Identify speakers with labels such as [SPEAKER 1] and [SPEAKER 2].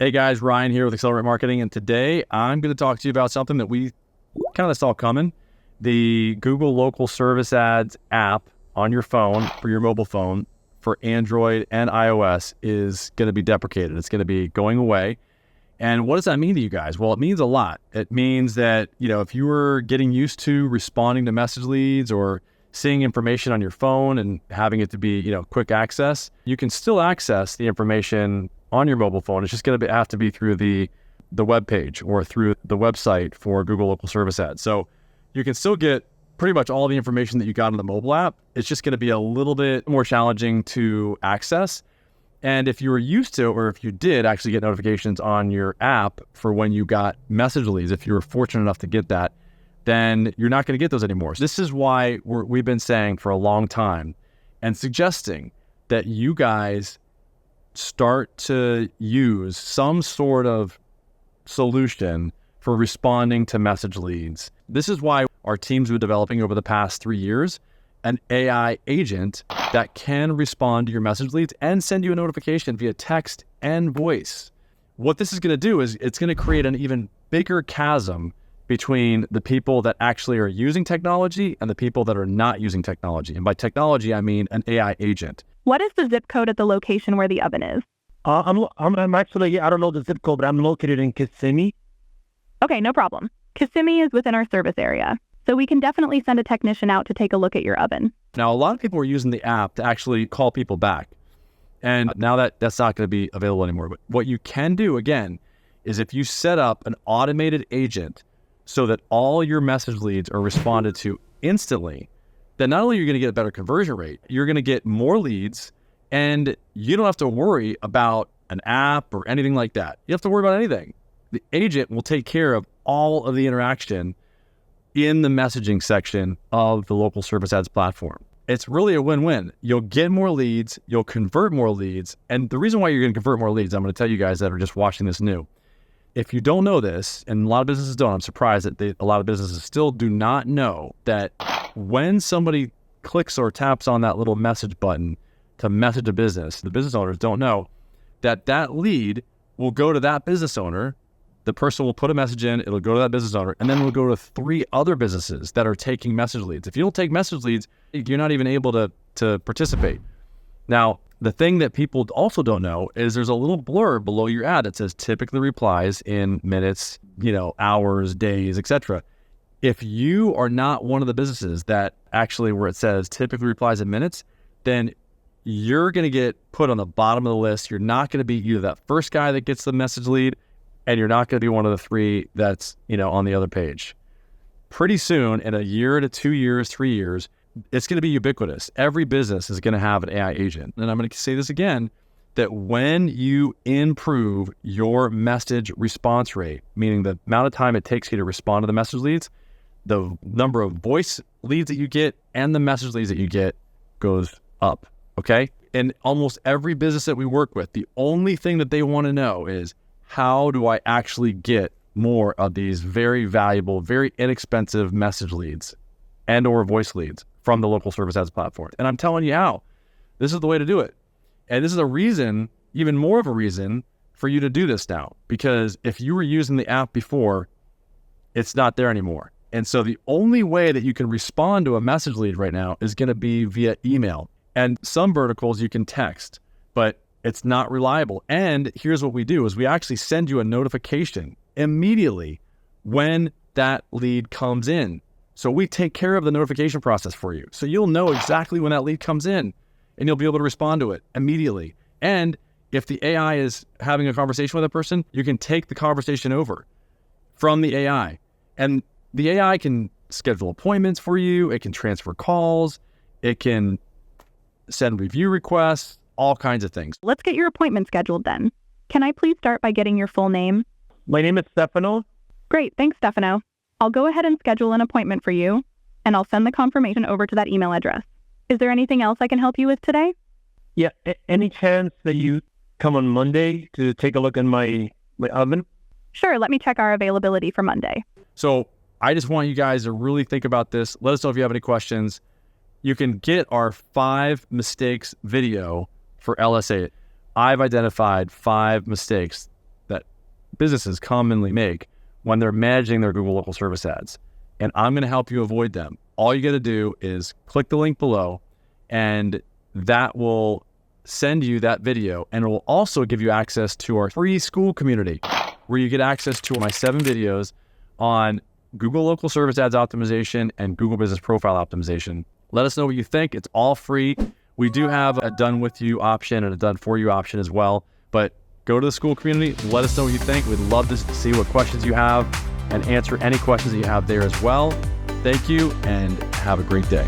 [SPEAKER 1] Hey guys, Ryan here with Accelerate Marketing, and today I'm going to talk to you about something that we kind of saw coming. The Google Local Service Ads app on your phone, for your mobile phone, for Android and iOS is going to be deprecated. It's going to be going away. And what does that mean to you guys? Well, it means a lot. It means that, if you were getting used to responding to message leads or seeing information on your phone and having it to be, quick access, you can still access the information on your mobile phone. It's just going to have to be through the web page or through the website for Google Local Service Ads. So you can still get pretty much all the information that you got in the mobile app. It's just going to be a little bit more challenging to access. And if you were used to, or if you did actually get notifications on your app for when you got message leads, if you were fortunate enough to get that, then you're not going to get those anymore. So this is why we've been saying for a long time and suggesting that you guys start to use some sort of solution for responding to message leads. This is why our teams have been developing over the past 3 years an AI agent that can respond to your message leads and send you a notification via text and voice. What this is going to do is it's going to create an even bigger chasm between the people that actually are using technology and the people that are not using technology. And by technology, I mean an AI agent.
[SPEAKER 2] What is the zip code at the location where the oven is?
[SPEAKER 3] I'm actually, I don't know the zip code, but I'm located in Kissimmee.
[SPEAKER 2] Okay, no problem. Kissimmee is within our service area, so we can definitely send a technician out to take a look at your oven.
[SPEAKER 1] Now, a lot of people are using the app to actually call people back. And now that's not going to be available anymore. But what you can do, again, is if you set up an automated agent so that all your message leads are responded to instantly, then not only are you going to get a better conversion rate, you're going to get more leads, and you don't have to worry about an app or anything like that. You have to worry about anything. The agent will take care of all of the interaction in the messaging section of the local service ads platform. It's really a win-win. You'll get more leads, you'll convert more leads, and the reason why you're going to convert more leads, I'm going to tell you guys that are just watching this new. If you don't know this, and a lot of businesses don't, I'm surprised that a lot of businesses still do not know that when somebody clicks or taps on that little message button to message a business, the business owners don't know that that lead will go to that business owner. The person will put a message in, it'll go to that business owner, and then it'll go to 3 other businesses that are taking message leads. If you don't take message leads, you're not even able to participate. Now, the thing that people also don't know is there's a little blurb below your ad that says typically replies in minutes, hours, days, etc. If you are not one of the businesses that actually where it says typically replies in minutes, then you're going to get put on the bottom of the list. You're not going to be either that first guy that gets the message lead, and you're not going to be one of the 3 that's, on the other page. Pretty soon, in a year to 2 years, 3 years, it's going to be ubiquitous. Every business is going to have an AI agent. And I'm going to say this again, that when you improve your message response rate, meaning the amount of time it takes you to respond to the message leads, the number of voice leads that you get and the message leads that you get goes up, okay? In almost every business that we work with, the only thing that they want to know is, how do I actually get more of these very valuable, very inexpensive message leads and or voice leads from the local service ads platform? And I'm telling you how. This is the way to do it. And this is a reason, even more of a reason, for you to do this now. Because if you were using the app before, it's not there anymore. And so the only way that you can respond to a message lead right now is going to be via email. And some verticals you can text, but it's not reliable. And here's what we do is we actually send you a notification immediately when that lead comes in. So we take care of the notification process for you. So you'll know exactly when that lead comes in and you'll be able to respond to it immediately. And if the AI is having a conversation with a person, you can take the conversation over from the AI. And the AI can schedule appointments for you. It can transfer calls. It can send review requests, all kinds of things.
[SPEAKER 2] Let's get your appointment scheduled then. Can I please start by getting your full name?
[SPEAKER 3] My name is Stefano.
[SPEAKER 2] Great, thanks, Stefano. I'll go ahead and schedule an appointment for you, and I'll send the confirmation over to that email address. Is there anything else I can help you with today?
[SPEAKER 3] Yeah, any chance that you come on Monday to take a look at my oven?
[SPEAKER 2] Sure, let me check our availability for Monday.
[SPEAKER 1] So I just want you guys to really think about this. Let us know if you have any questions. You can get our 5 mistakes video for LSA. I've identified 5 mistakes that businesses commonly make when they're managing their Google local service ads. And I'm going to help you avoid them. All you got to do is click the link below, and that will send you that video. And it will also give you access to our free school community, where you get access to my 7 videos on Google local service ads optimization and Google business profile optimization. Let us know what you think. It's all free. We do have a done with you option and a done for you option as well, but go to the school community. Let us know what you think. We'd love to see what questions you have and answer any questions that you have there as well. Thank you and have a great day.